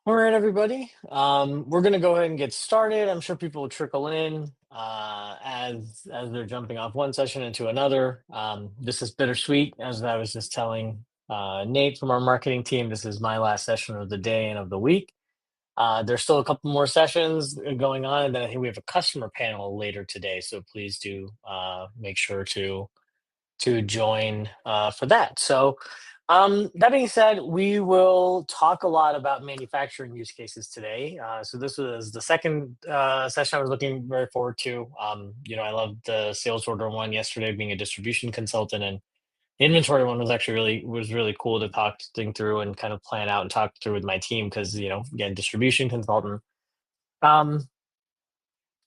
All right, everybody. We're gonna go ahead and get started. I'm sure people will trickle in as they're jumping off one session into another. This is bittersweet, as I was just telling Nate from our marketing team. This is my last session of the day and of the week. There's still a couple more sessions going on, and then I think we have a customer panel later today. So please do make sure to join for that. So, that being said, we will talk a lot about manufacturing use cases today. So this was the second session I was looking very forward to. I loved the sales order one yesterday, being a distribution consultant, and the inventory one was actually really cool to talk thing through and kind of plan out and talk through with my team because again, distribution consultant. Um,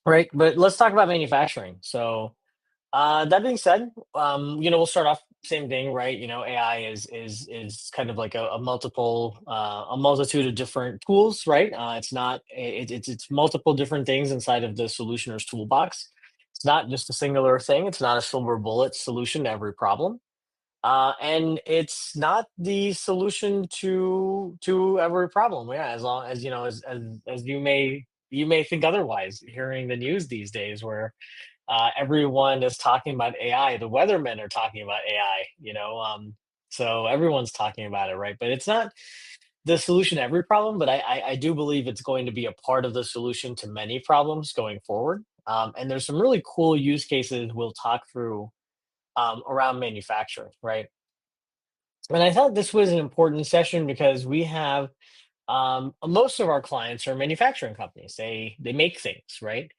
right, but let's talk about manufacturing. So that being said, we'll start off same thing, right? AI is kind of like a multitude of different tools, right? It's not it's multiple different things inside of the solutioner's toolbox. It's not just a singular thing. It's not a silver bullet solution to every problem, and it's not the solution to every problem. Yeah, as long as as you may think otherwise, hearing the news these days where everyone is talking about AI. The weathermen are talking about AI, so everyone's talking about it, right? But it's not the solution to every problem, but I do believe it's going to be a part of the solution to many problems going forward. And there's some really cool use cases we'll talk through around manufacturing, right? And I thought this was an important session because we have most of our clients are manufacturing companies. They make things, right?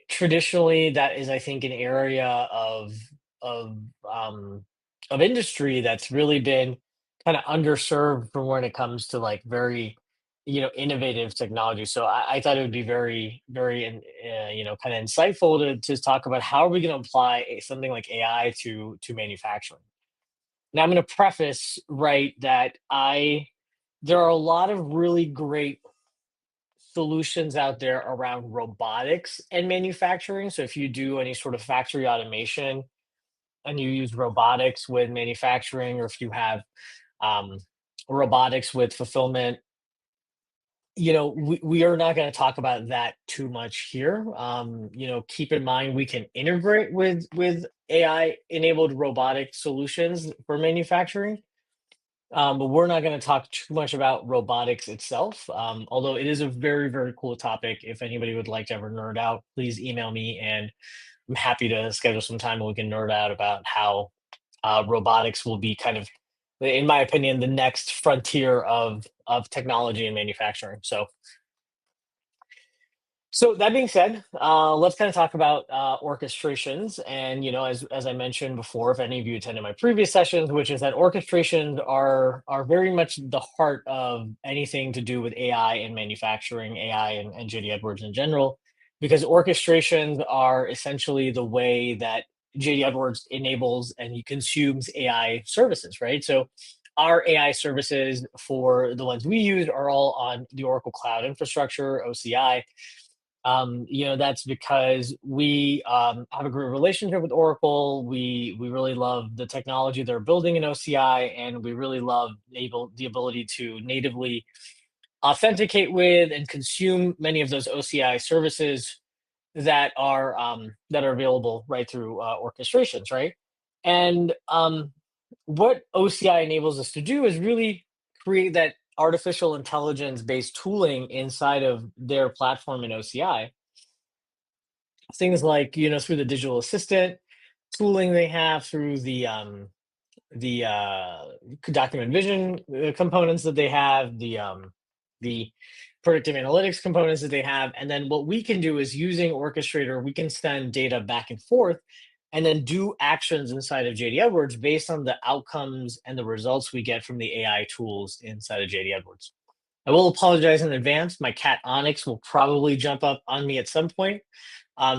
Traditionally, that is, I think, an area of um, of industry that's really been kind of underserved from when it comes to like very innovative technology. So I thought it would be very kind of insightful to talk about how are we going to apply something like AI to manufacturing. Now I'm going to preface right that I there are a lot of really great solutions out there around robotics and manufacturing. So if you do any sort of factory automation and you use robotics with manufacturing, or if you have um, robotics with fulfillment, we are not going to talk about that too much here. Keep in mind we can integrate with AI enabled robotic solutions for manufacturing, but we're not going to talk too much about robotics itself. Although it is a very cool topic. If anybody would like to ever nerd out, please email me, and I'm happy to schedule some time where we can nerd out about how robotics will be kind of, in my opinion, the next frontier of technology and manufacturing. So that being said, let's kind of talk about orchestrations. And as I mentioned before, if any of you attended my previous sessions, which is that orchestrations are very much the heart of anything to do with AI and manufacturing, AI and JD Edwards in general, because orchestrations are essentially the way that JD Edwards enables and he consumes AI services, right? So our AI services for the ones we use are all on the Oracle Cloud Infrastructure, OCI. That's because we have a great relationship with Oracle. We really love the technology they're building in OCI, and we really love the ability to natively authenticate with and consume many of those OCI services that are available right through orchestrations, right? And what OCI enables us to do is really create that artificial intelligence based tooling inside of their platform in OCI. Things like through the digital assistant tooling they have, through the document vision components that they have, the predictive analytics components that they have, and then what we can do is using Orchestrator, we can send data back and forth, and then do actions inside of JD Edwards based on the outcomes and the results we get from the AI tools inside of JD Edwards. I will apologize in advance. My cat Onyx will probably jump up on me at some point.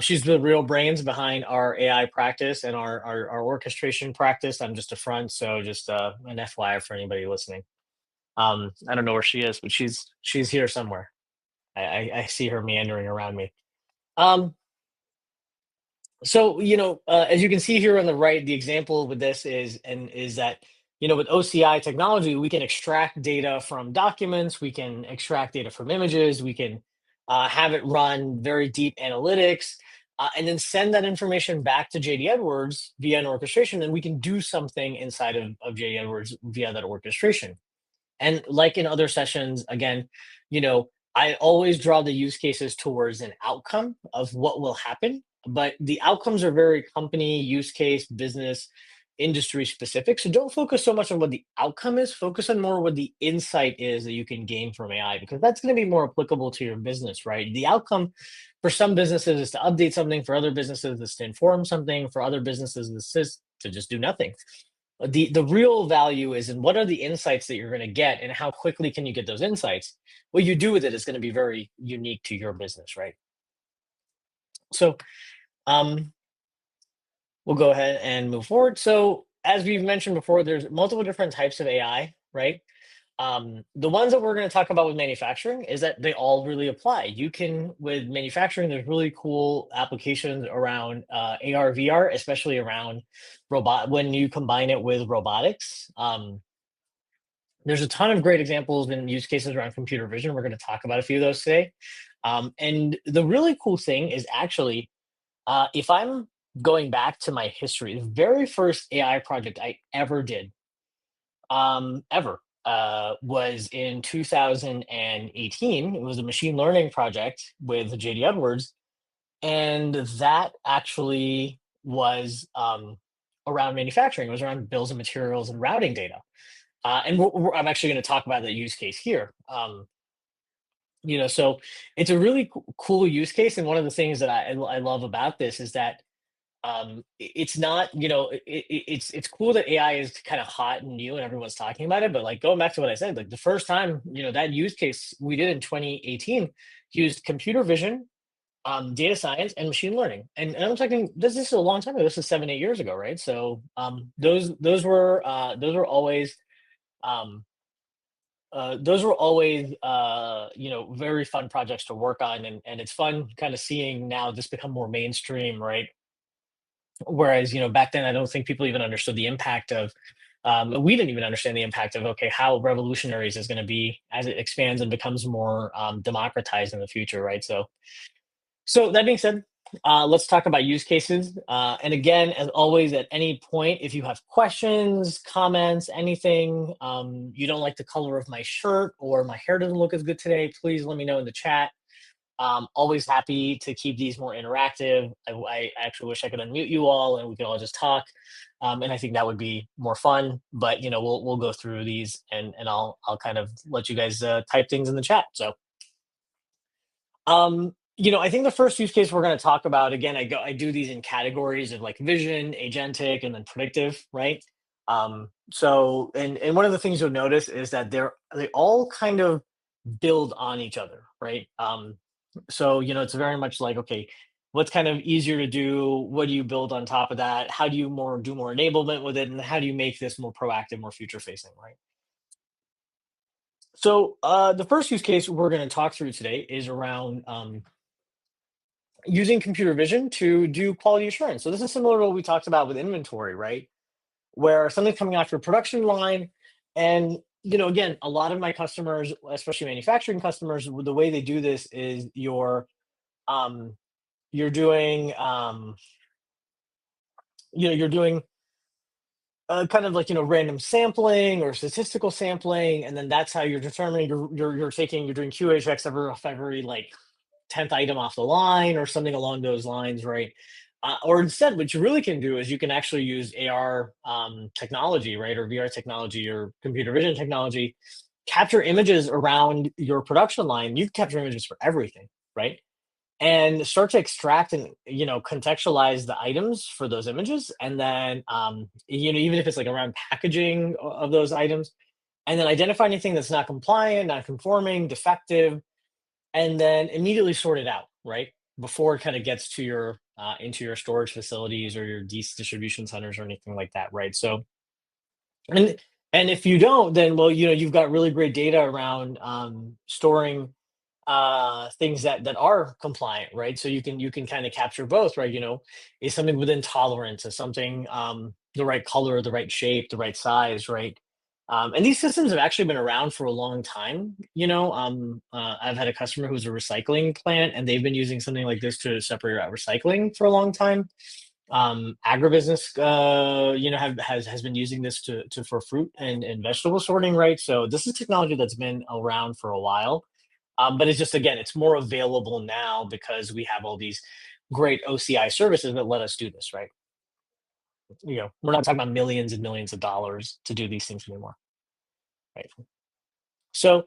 She's the real brains behind our AI practice and our orchestration practice. I'm just a front, so just an FYI for anybody listening. I don't know where she is, but she's here somewhere. I see her meandering around me. Um, so as you can see here on the right, the example with this is that with OCI technology, we can extract data from documents, we can extract data from images, we can have it run very deep analytics, and then send that information back to JD Edwards via an orchestration, and we can do something inside of JD Edwards via that orchestration. And like in other sessions, again, you know, I always draw the use cases towards an outcome of what will happen, but the outcomes are very company, use case, business, industry specific. So don't focus so much on what the outcome is, focus on more what the insight is that you can gain from AI, because that's going to be more applicable to your business, right? The outcome for some businesses is to update something, for other businesses is to inform something, for other businesses this is to just do nothing. The real value is in what are the insights that you're going to get and how quickly can you get those insights. What you do with it is going to be very unique to your business, right? So um we'll go ahead and move forward. So as we've mentioned before, there's multiple different types of AI, right? The ones that we're going to talk about with manufacturing is that they all really apply. You can, with manufacturing, there's really cool applications around AR, VR, especially around robot when you combine it with robotics. There's a ton of great examples and use cases around computer vision. We're going to talk about a few of those today. And the really cool thing is actually, if I'm going back to my history, the very first AI project I ever did, ever, was in 2018. It was a machine learning project with JD Edwards, and that actually was around manufacturing. It was around bills and materials and routing data. And I'm actually going to talk about that use case here. So it's a really cool use case, and one of the things that I love about this is that it's not, it's cool that AI is kind of hot and new and everyone's talking about it, but like going back to what I said, like the first time, that use case we did in 2018 used computer vision, data science, and machine learning. And I'm talking this is a long time ago. This is 7, 8 years ago, right? So those were always um, very fun projects to work on, and it's fun kind of seeing now this become more mainstream, right? Whereas, back then, I don't think people even understood the impact of. We didn't even understand the impact of, okay, how revolutionary is this going to be as it expands and becomes more democratized in the future, right? So that being said, let's talk about use cases. And again, as always, at any point, if you have questions, comments, anything, you don't like the color of my shirt or my hair doesn't look as good today, please let me know in the chat. Always happy to keep these more interactive. I actually wish I could unmute you all and we could all just talk. And I think that would be more fun. But we'll go through these, and I'll kind of let you guys type things in the chat. So I think the first use case we're going to talk about, again, I do these in categories of like vision, agentic, and then predictive, right? And one of the things you'll notice is that they all kind of build on each other, right? So it's very much like, okay, what's kind of easier to do? What do you build on top of that? How do you do more enablement with it? And how do you make this more proactive, more future facing, right? So the first use case we're going to talk through today is around using computer vision to do quality assurance. So this is similar to what we talked about with inventory, right? Where something's coming off your production line, and again, a lot of my customers, especially manufacturing customers, the way they do this is um, you're doing you're doing kind of like random sampling or statistical sampling, and then that's how you're determining you're doing QA checks every like 10th item off the line or something along those lines, right? Or instead, what you really can do is you can actually use AR technology, right, or VR technology or computer vision technology, capture images around your production line. You can capture images for everything, right? And start to extract and contextualize the items for those images, and then even if it's like around packaging of those items, and then identify anything that's not compliant, not conforming, defective, and then immediately sort it out, right? Before it kind of gets to your into your storage facilities or your distribution centers or anything like that, right? So, and and if you don't, then well, you've got really great data around storing things that are compliant, right? So you can kind of capture both, right? Is something within tolerance? Is something the right color, the right shape, the right size, right? And these systems have actually been around for a long time. I've had a customer who's a recycling plant, and they've been using something like this to separate out recycling for a long time. Agribusiness, has been using this to for fruit and vegetable sorting, right? So this is technology that's been around for a while, but it's just, again, it's more available now because we have all these great OCI services that let us do this, right? We're not talking about millions and millions of dollars to do these things anymore, right? So,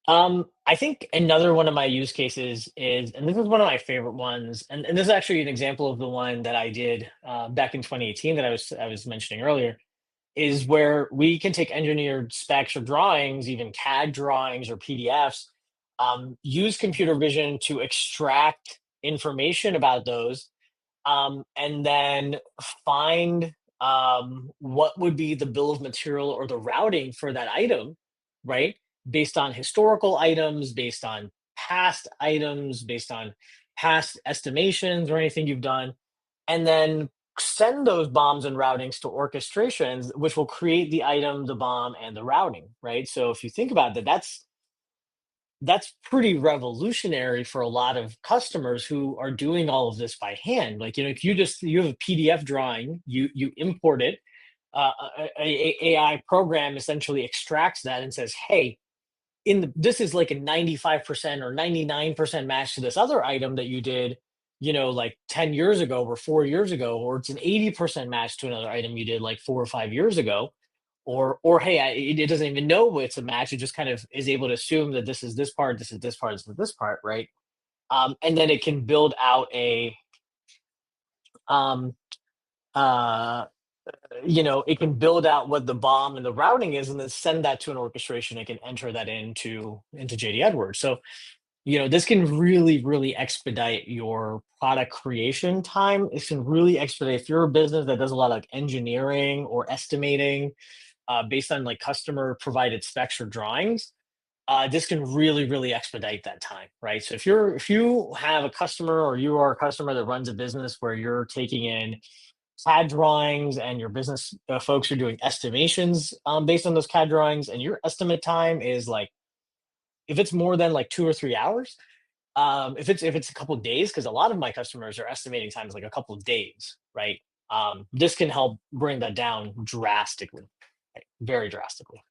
I think another one of my use cases is, and this is one of my favorite ones, and this is actually an example of the one that I did back in 2018 that I was mentioning earlier, is where we can take engineered specs or drawings, even CAD drawings or PDFs, use computer vision to extract information about those, and then find what would be the bill of material or the routing for that item, right? Based on historical items, based on past items, based on past estimations or anything you've done, and then send those bombs and routings to orchestrations, which will create the item, the bomb, and the routing, right? So if you think about that, that's pretty revolutionary for a lot of customers who are doing all of this by hand. Like, if you have a PDF drawing, you import it, AI program essentially extracts that and says, hey, this is like a 95% or 99% match to this other item that you did, like 10 years ago or 4 years ago, or it's an 80% match to another item you did like 4 or 5 years ago. Or hey, it doesn't even know it's a match. It just kind of is able to assume that this is this part, this is this part, this is this part, right? And then it can build out um, uh, it can build out what the bomb and the routing is, and then send that to an orchestration. It can enter that into JD Edwards. So this can really, really expedite your product creation time. It can really expedite if you're a business that does a lot of engineering or estimating based on like customer provided specs or drawings. This can really, really expedite that time, right? So if you have a customer, or you are a customer that runs a business where you're taking in CAD drawings, and your business folks are doing estimations based on those CAD drawings, and your estimate time is like, if it's more than like 2 or 3 hours, if it's a couple of days, because a lot of my customers are estimating times like a couple of days, right? This can help bring that down drastically, right? Very drastically.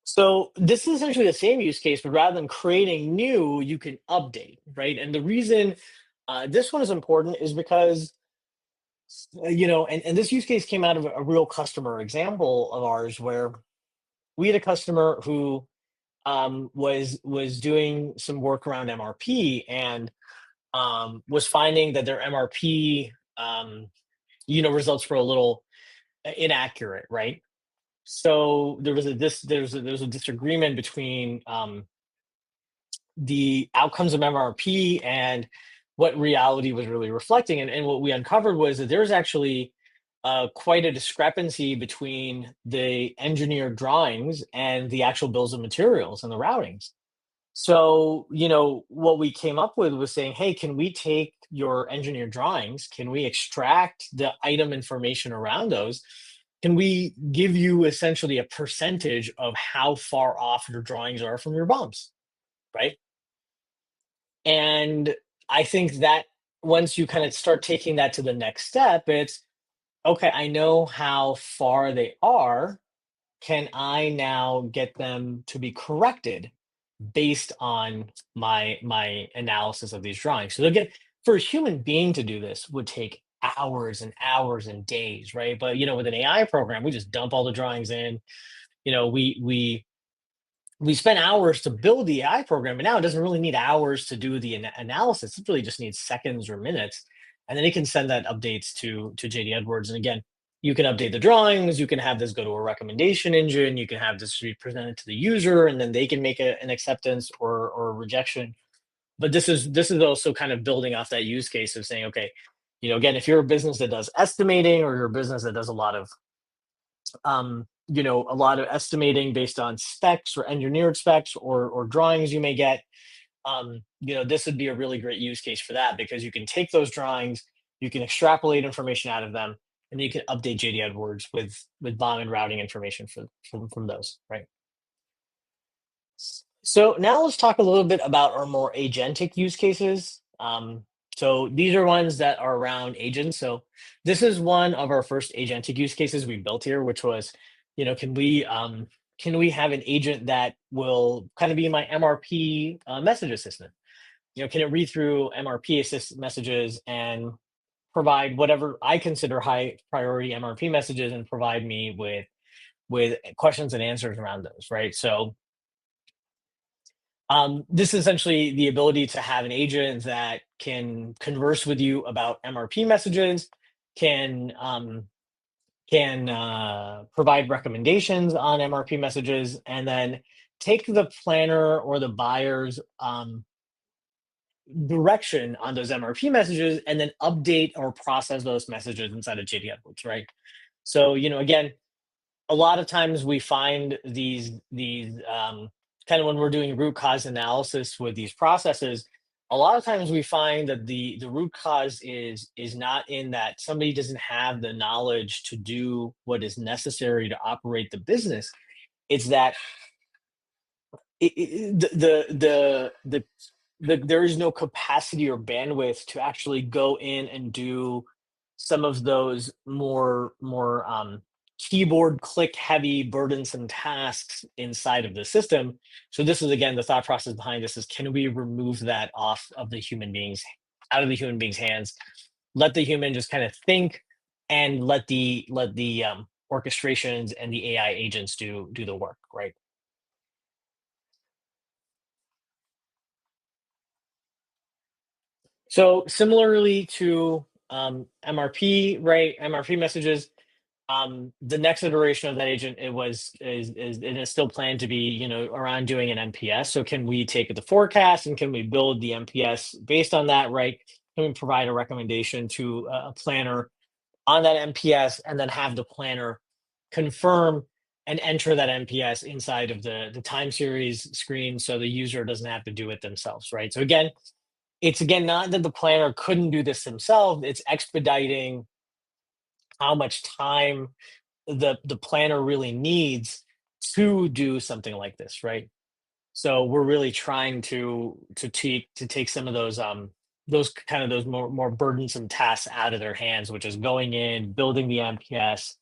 So this is essentially the same use case, but rather than creating new, you can update, right? And the reason this one is important is because, and this use case came out of a real customer example of ours, where we had a customer who was doing some work around MRP, and was finding that their MRP, results were a little inaccurate, right? So there was a disagreement between the outcomes of MRP and what reality was really reflecting. And what we uncovered was that there's actually quite a discrepancy between the engineered drawings and the actual bills of materials and the routings. So, what we came up with was saying, hey, can we take your engineered drawings? Can we extract the item information around those? Can we give you essentially a percentage of how far off your drawings are from your bombs? Right. And I think that once you kind of start taking that to the next step, it's okay, I know how far they are. Can I now get them to be corrected based on my analysis of these drawings? So again, for a human being to do this would take hours and hours and days, right? But with an AI program, we just dump all the drawings in. You know, we spent hours to build the AI program, and now it doesn't really need hours to do the analysis. It really just needs seconds or minutes, and then it can send that updates to JD Edwards. And again, you can update the drawings. You can have this go to a recommendation engine. You can have this be presented to the user, and then they can make an acceptance or a rejection. But this is also kind of building off that use case of saying, okay, again, if you're a business that does estimating, or you're a business that does a lot of estimating based on specs or engineered specs or drawings you may get, this would be a really great use case for that, because you can take those drawings, You can extrapolate information out of them, and you can update JD Edwards with bomb and routing information from those, right? So now let's talk a little bit about our more agentic use cases. So these are ones that are around agents. So this is one of our first agentic use cases we built here, which was, can we have an agent that will kind of be my MRP message assistant? Can it read through MRP assist messages and provide whatever I consider high priority MRP messages and provide me with questions and answers around those, right? So this is essentially the ability to have an agent that can converse with you about MRP messages, can provide recommendations on MRP messages, and then take the planner or the buyer's direction on those MRP messages, and then update or process those messages inside of JD Edwards, right? So, again, a lot of times we find these kind of when we're doing root cause analysis with these processes, a lot of times we find that the root cause is not in that somebody doesn't have the knowledge to do what is necessary to operate the business. It's that there is no capacity or bandwidth to actually go in and do some of those more keyboard click heavy burdensome tasks inside of the system. So this is again the thought process behind this is, can we remove that off of the human beings out of the human beings hands, let the human just kind of think, and let the orchestrations and the AI agents do the work, right? So similarly to MRP, right? MRP messages. The next iteration of that agent, it is still planned to be, around doing an NPS. So can we take the forecast and can we build the NPS based on that, right? Can we provide a recommendation to a planner on that NPS, and then have the planner confirm and enter that NPS inside of the time series screen, so the user doesn't have to do it themselves, right? So again, it's again not that the planner couldn't do this themselves, it's expediting how much time the planner really needs to do something like this, right? So we're really trying to take some of those kind of those more burdensome tasks out of their hands, which is going in, building the MPS,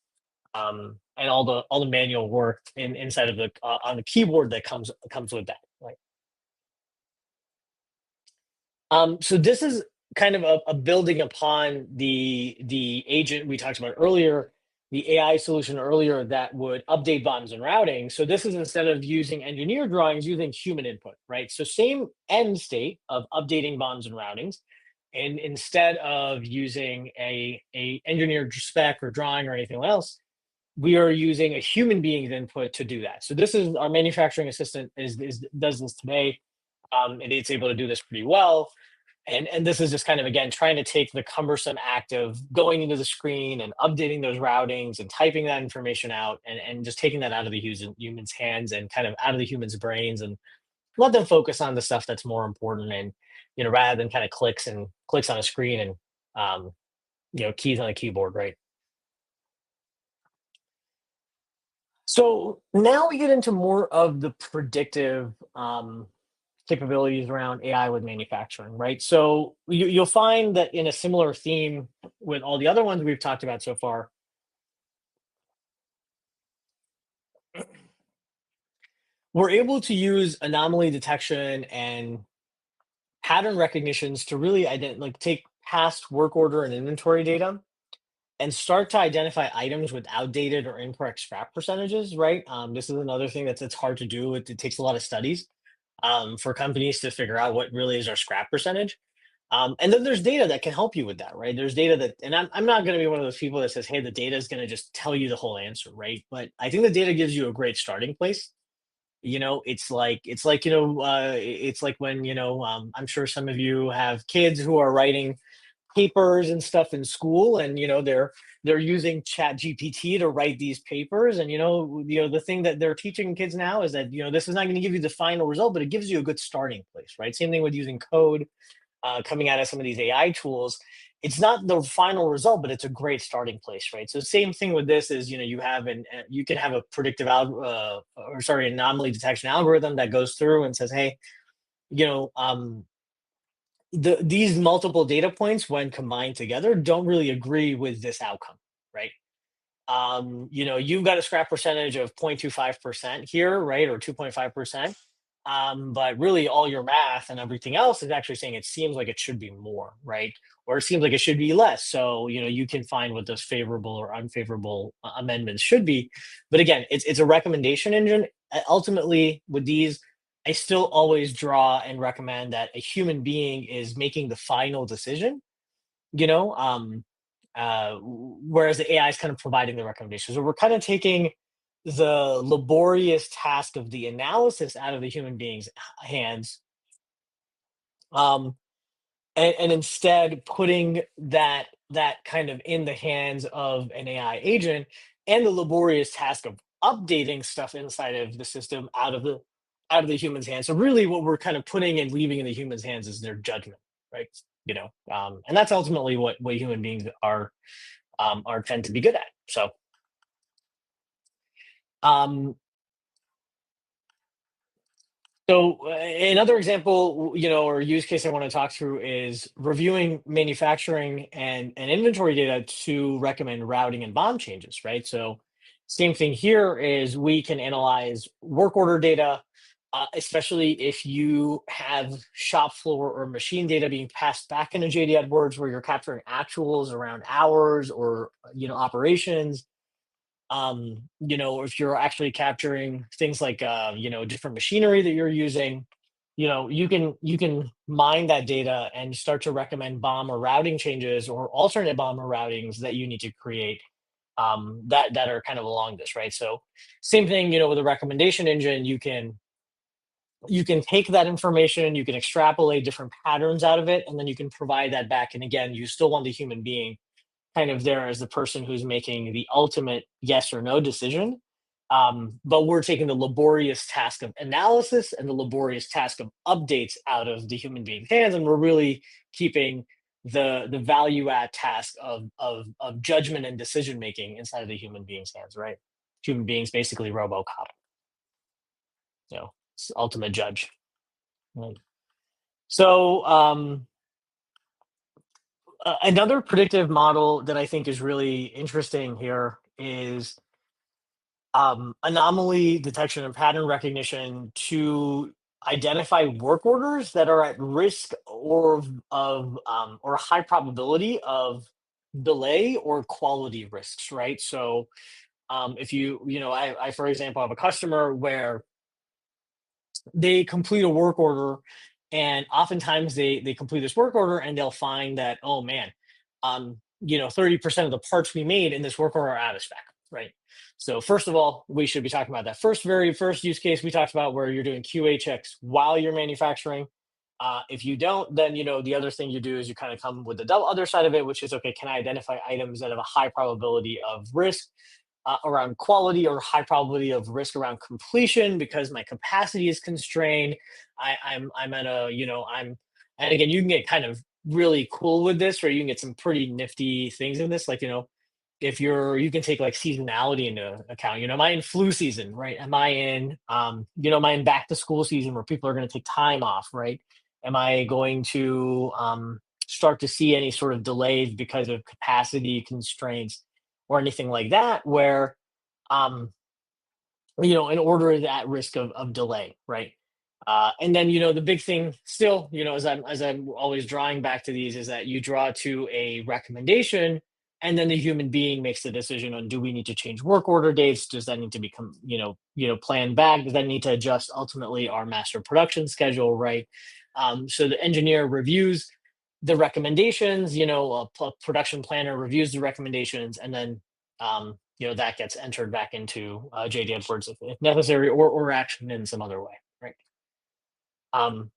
and all the manual work inside of the on the keyboard that comes with that, right? So this is kind of a building upon the agent we talked about earlier, the AI solution earlier that would update bombs and routing. So this is, instead of using engineer drawings, using human input, right? So same end state of updating bombs and routings, and instead of using a engineered spec or drawing or anything else, we are using a human being's input to do that. So this is our manufacturing assistant is does this today. And it's able to do this pretty well, and this is just kind of again trying to take the cumbersome act of going into the screen and updating those routings and typing that information out, and just taking that out of the human's hands and kind of out of the human's brains, and let them focus on the stuff that's more important, and rather than kind of clicks on a screen and um, keys on a keyboard, right? So now we get into more of the predictive capabilities around AI with manufacturing, right? So you'll find that in a similar theme with all the other ones we've talked about so far, we're able to use anomaly detection and pattern recognitions to really take past work order and inventory data and start to identify items with outdated or incorrect scrap percentages, right? This is another thing that's hard to do. It takes a lot of studies for companies to figure out what really is our scrap percentage. And then there's data that can help you with that, right? There's data that, and I'm not going to be one of those people that says, hey, the data is going to just tell you the whole answer, right? But I think the data gives you a great starting place. It's like when, I'm sure some of you have kids who are writing papers and stuff in school, and they're using chat gpt to write these papers, and the thing that they're teaching kids now is that this is not going to give you the final result, but it gives you a good starting place, right? Same thing with using code coming out of some of these AI tools. it's not the final result, but it's a great starting place, right? So same thing with this is, you have you can have a predictive or sorry, anomaly detection algorithm that goes through and says, hey, you know, these multiple data points when combined together don't really agree with this outcome, right? You've got a scrap percentage of 0.25% here, right, or 2.5%. But really, all your math and everything else is actually saying it seems like it should be more, right? Or it seems like it should be less. So, you can find what those favorable or unfavorable amendments should be. But again, it's a recommendation engine. Ultimately, with these, I still always draw and recommend that a human being is making the final decision, you know, whereas the AI is kind of providing the recommendations. So we're kind of taking the laborious task of the analysis out of the human being's hands, um, and instead putting that kind of in the hands of an AI agent, and the laborious task of updating stuff inside of the system out of the human's hands. So really, what we're kind of putting and leaving in the human's hands is their judgment, right? And that's ultimately what human beings are tend to be good at. So, um, another example, or use case I want to talk through is reviewing manufacturing and inventory data to recommend routing and BOM changes, right? So, same thing here is we can analyze work order data, especially if you have shop floor or machine data being passed back into JD Edwards, where you're capturing actuals around hours or operations. If you're actually capturing things like different machinery that you're using, you can mine that data and start to recommend bomb or routing changes or alternate bomb or routings that you need to create, that are kind of along this, right? So same thing, with a recommendation engine, you can take that information, you can extrapolate different patterns out of it, and then you can provide that back. And again, you still want the human being kind of there as the person who's making the ultimate yes or no decision. But we're taking the laborious task of analysis and the laborious task of updates out of the human being's hands, and we're really keeping the value add task of judgment and decision making inside of the human being's hands, right? Human beings basically RoboCop, it's ultimate judge. Right? So another predictive model that I think is really interesting here is anomaly detection and pattern recognition to identify work orders that are at risk or high probability of delay or quality risks, right? So if I for example have a customer where they complete a work order, and oftentimes they complete this work order and they'll find that, oh man, 30% of the parts we made in this work order are out of spec, right? So first of all, we should be talking about that very first use case we talked about, where you're doing QA checks while you're manufacturing. If you don't, then the other thing you do is you kind of come with the other side of it, which is, okay, can I identify items that have a high probability of risk around quality, or high probability of risk around completion, because my capacity is constrained. I'm at a, and again, you can get kind of really cool with this, or you can get some pretty nifty things in this. Like, if you can take like seasonality into account. Am I in flu season, right? Am I in back to school season where people are going to take time off, right? Am I going to start to see any sort of delays because of capacity constraints or anything like that, where um, an order is at risk of delay, right? And then the big thing still, as I'm always drawing back to these, is that you draw to a recommendation, and then the human being makes the decision on, do we need to change work order dates? Does that need to become planned back? Does that need to adjust ultimately our master production schedule, right? So the engineer reviews the recommendations, production planner reviews the recommendations, and then that gets entered back into JD Edwards if necessary, or action in some other way, right? Um,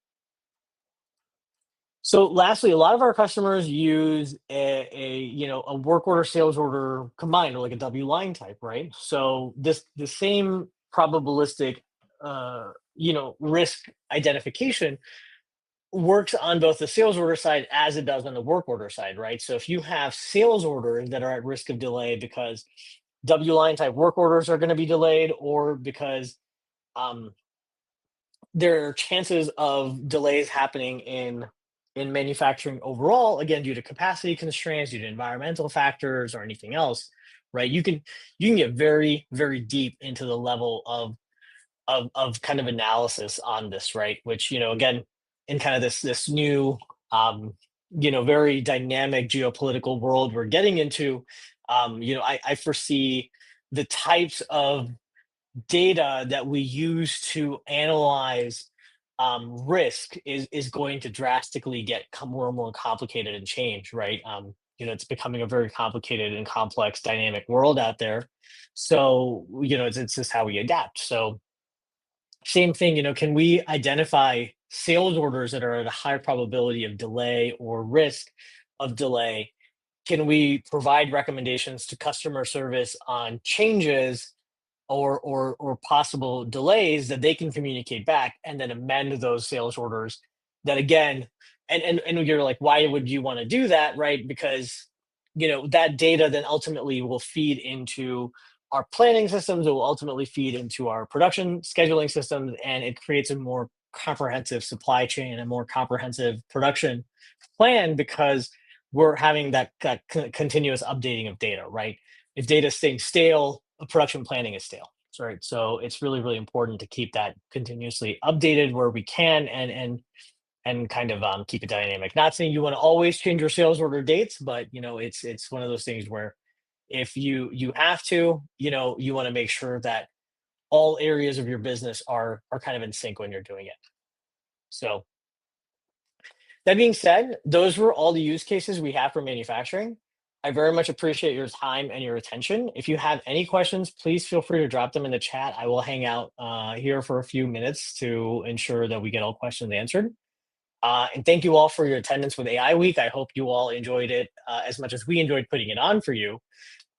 so lastly, a lot of our customers use a work order sales order combined, or like a W line type, right? So the same probabilistic risk identification works on both the sales order side as it does on the work order side, right? So if you have sales orders that are at risk of delay because W line type work orders are going to be delayed, or because um, there are chances of delays happening in manufacturing overall, again due to capacity constraints, due to environmental factors, or anything else, right? You can get very very deep into the level of kind of analysis on this, right? Which, again, in kind of this new, um, very dynamic geopolitical world we're getting into, I foresee the types of data that we use to analyze risk is going to drastically get more and more complicated and change, right? It's becoming a very complicated and complex dynamic world out there. So, it's just how we adapt. So, same thing, can we identify sales orders that are at a high probability of delay or risk of delay? Can we provide recommendations to customer service on changes or possible delays that they can communicate back and then amend those sales orders? That again, and you're like, why would you want to do that, right? Because that data then ultimately will feed into our planning systems. It will ultimately feed into our production scheduling systems, and it creates a more comprehensive supply chain, a more comprehensive production plan, because we're having that continuous updating of data, right? If data is staying stale, production planning is stale, right? So it's really really important to keep that continuously updated where we can, and kind of keep it dynamic. Not saying you want to always change your sales order dates, but it's one of those things where if you have to, you want to make sure that all areas of your business are kind of in sync when you're doing it. So that being said, those were all the use cases we have for manufacturing. I very much appreciate your time and your attention. If you have any questions, please feel free to drop them in the chat. I will hang out here for a few minutes to ensure that we get all questions answered. And thank you all for your attendance with AI Week. I hope you all enjoyed it as much as we enjoyed putting it on for you.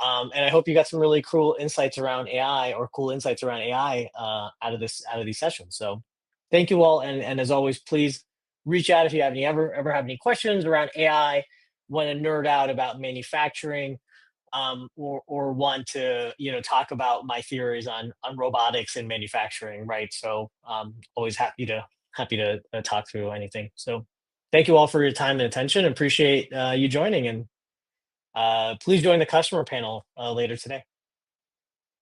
And I hope you got some really cool insights around AI, or cool insights around AI out of these sessions. So thank you all, and as always, please reach out if you have any ever have any questions around AI, want to nerd out about manufacturing, or want to talk about my theories on robotics and manufacturing, right? So always happy to talk through anything. So thank you all for your time and attention. Appreciate you joining, and please join the customer panel later today.